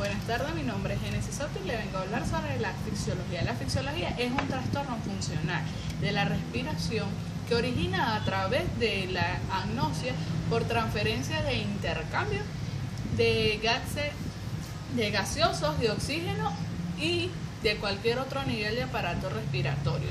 Buenas tardes, mi nombre es Genesis Soto y le vengo a hablar sobre la asfixiología. La asfixiología es un trastorno funcional de la respiración que origina a través de la agnosia por transferencia de intercambio de gaseosos, de oxígeno y de cualquier otro nivel de aparato respiratorio.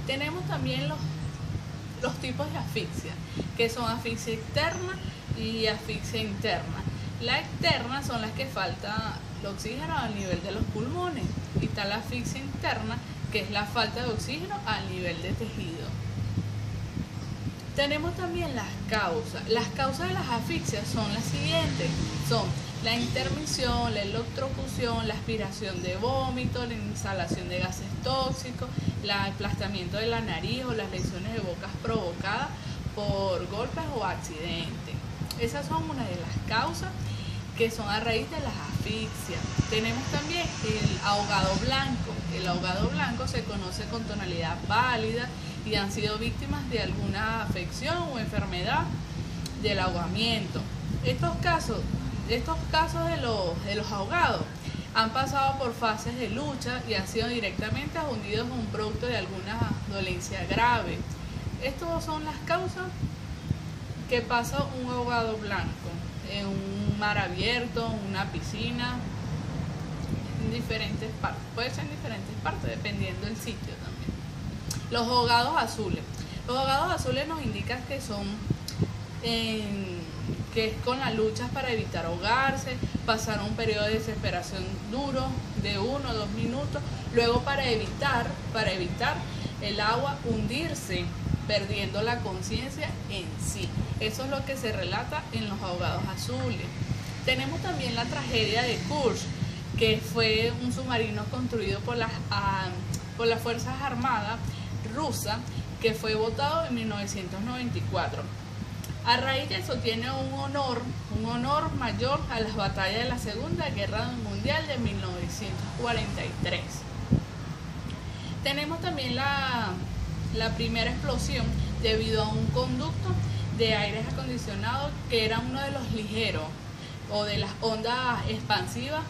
Tenemos también los tipos de asfixia, que son asfixia externa y asfixia interna. La externa son las que falta el oxígeno al nivel de los pulmones, y está la asfixia interna, que es la falta de oxígeno al nivel de tejido. Tenemos también las causas. Las causas de las asfixias son las siguientes: son la intermisión, la electrocución, la aspiración de vómito, la inhalación de gases tóxicos, el aplastamiento de la nariz o las lesiones de bocas provocadas por golpes o accidentes. Esas son una de las causas que son a raíz de las asfixias. Tenemos también el ahogado blanco. El ahogado blanco se conoce con tonalidad pálida y han sido víctimas de alguna afección o enfermedad del ahogamiento. Estos casos de los ahogados han pasado por fases de lucha y han sido directamente hundidos en un producto de alguna dolencia grave. Estas son las causas que pasa un ahogado blanco en un mar abierto, una piscina, en diferentes partes. Puede ser en diferentes partes dependiendo del sitio también. Los ahogados azules. Los ahogados azules nos indican que es con las luchas para evitar ahogarse, pasar un periodo de desesperación duro de 1 o 2 minutos, luego para evitar el agua hundirse, perdiendo la conciencia en sí. Eso es lo que se relata en los ahogados azules. Tenemos también la tragedia de Kursk, que fue un submarino construido por las Fuerzas Armadas rusas, que fue botado en 1994. A raíz de eso tiene un honor mayor a las batallas de la Segunda Guerra Mundial de 1943. Tenemos también la primera explosión debido a un conducto de aires acondicionados que era uno de los ligeros o de las ondas expansivas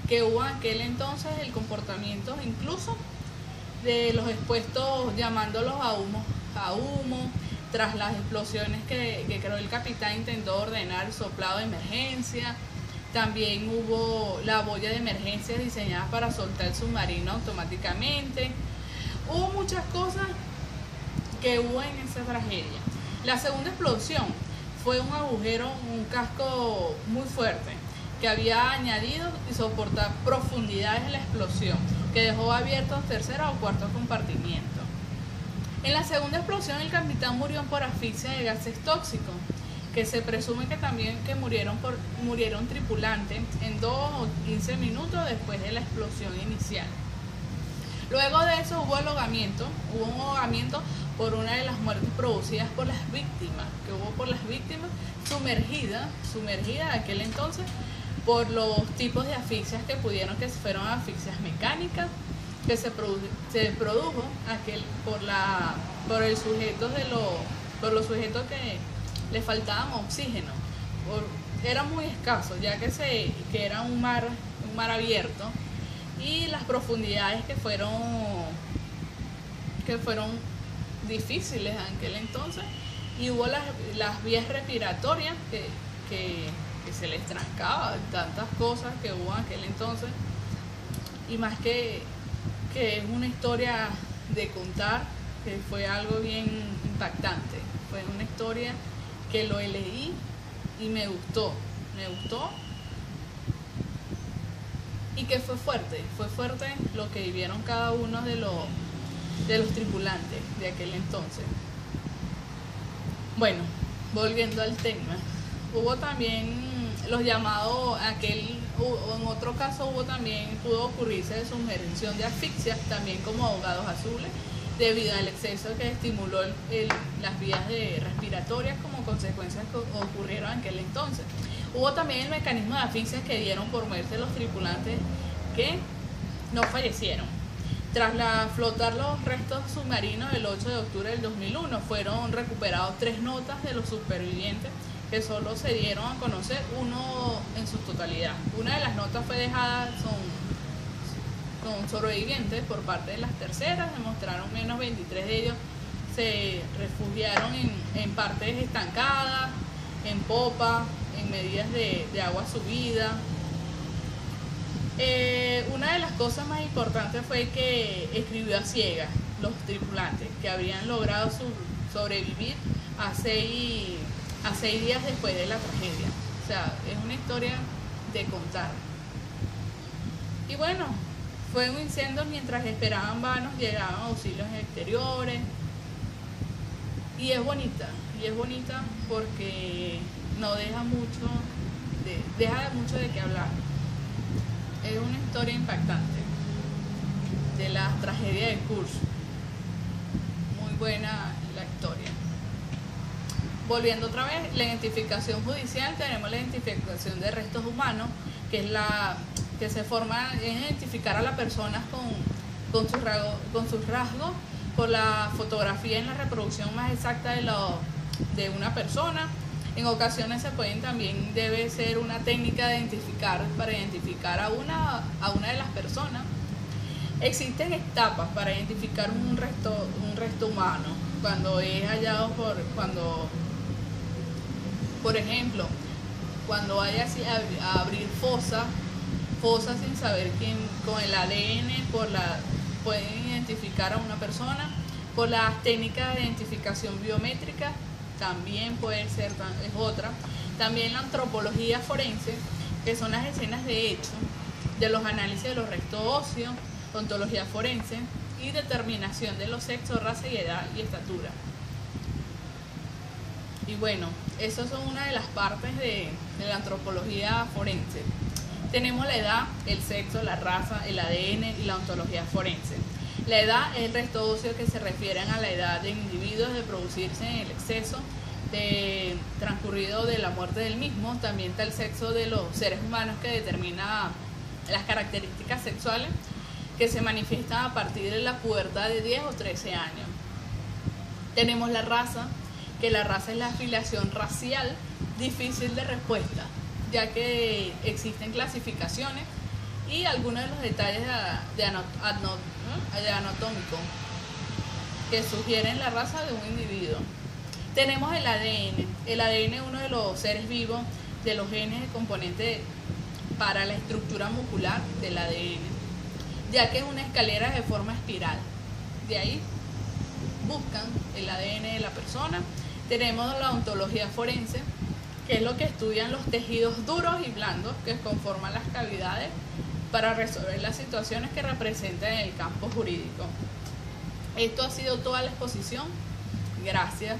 que hubo en aquel entonces, el comportamiento incluso de los expuestos, llamándolos a humo, tras las explosiones que creo el capitán intentó ordenar el soplado de emergencia. También hubo la boya de emergencia diseñada para soltar el submarino automáticamente. Hubo muchas cosas que hubo en esa tragedia. La segunda explosión fue un agujero, un casco muy fuerte que había añadido y soportar profundidades en la explosión, que dejó abiertos tercero o cuarto compartimiento. En la segunda explosión el capitán murió por asfixia de gases tóxicos, que se presume que también murieron tripulantes en 2 o 15 minutos después de la explosión inicial. Luego de eso hubo un ahogamiento por una de las muertes producidas por las víctimas, sumergidas en aquel entonces por los tipos de asfixias que fueron asfixias mecánicas, que se produjo por los sujetos que le faltaban oxígeno. Era muy escaso, ya que era un mar abierto, y las profundidades que fueron difíciles en aquel entonces, y hubo las vías respiratorias que se les trancaba, tantas cosas que hubo en aquel entonces, y más que es una historia de contar, que fue algo bien impactante. Fue una historia que lo leí y me gustó y que fue fuerte lo que vivieron cada uno de los tripulantes de aquel entonces. Bueno, volviendo al tema, hubo también los llamados, en otro caso pudo ocurrirse de sumersión de asfixia, también como ahogados azules, debido al exceso que estimuló las vías respiratorias como consecuencias que ocurrieron en aquel entonces. Hubo también el mecanismo de asfixia que dieron por muerte los tripulantes que no fallecieron. Tras flotar los restos submarinos el 8 de octubre del 2001, fueron recuperados 3 notas de los supervivientes que solo se dieron a conocer uno en su totalidad. Una de las notas fue dejada son sobrevivientes por parte de las terceras, demostraron menos 23 de ellos se refugiaron en partes estancadas, en popa, en medidas de agua subida. Una de las cosas más importantes fue que escribió a ciegas los tripulantes, que habían logrado sobrevivir a 6 días después de la tragedia. O sea, es una historia de contar. Y bueno, fue un incendio mientras esperaban vanos, llegaban auxilios exteriores. Y es bonita porque no deja mucho de qué hablar. Es una historia impactante de la tragedia de Kursk. Muy buena la historia. Volviendo otra vez, la identificación judicial, tenemos la identificación de restos humanos, que es la que se forma en identificar a la persona con sus rasgos, por la fotografía en la reproducción más exacta de una persona. En ocasiones debe ser una técnica de para identificar a una de las personas. Existen etapas para identificar un resto humano. Cuando es hallado por ejemplo, cuando hay así a abrir fosas sin saber quién, con el ADN pueden identificar a una persona. Por las técnicas de identificación biométrica también puede ser, es otra. También la antropología forense, que son las escenas de hecho, de los análisis de los restos óseos, ontología forense y determinación de los sexos, raza y edad y estatura. Y bueno, esas son una de las partes de la antropología forense. Tenemos la edad, el sexo, la raza, el ADN y la ontología forense. La edad es el resto óseo que se refieren a la edad de individuos de producirse en el exceso de transcurrido de la muerte del mismo. También está el sexo de los seres humanos, que determina las características sexuales que se manifiestan a partir de la pubertad de 10 o 13 años. Tenemos la raza, que la raza es la afiliación racial difícil de respuesta, ya que existen clasificaciones y algunos de los detalles anatómicos que sugieren la raza de un individuo. Tenemos el ADN. El ADN es uno de los seres vivos de los genes de componente para la estructura muscular del ADN, ya que es una escalera de forma espiral. De ahí buscan el ADN de la persona. Tenemos la ontología forense, que es lo que estudian los tejidos duros y blandos que conforman las cavidades para resolver las situaciones que representan en el campo jurídico. Esto ha sido toda la exposición. Gracias.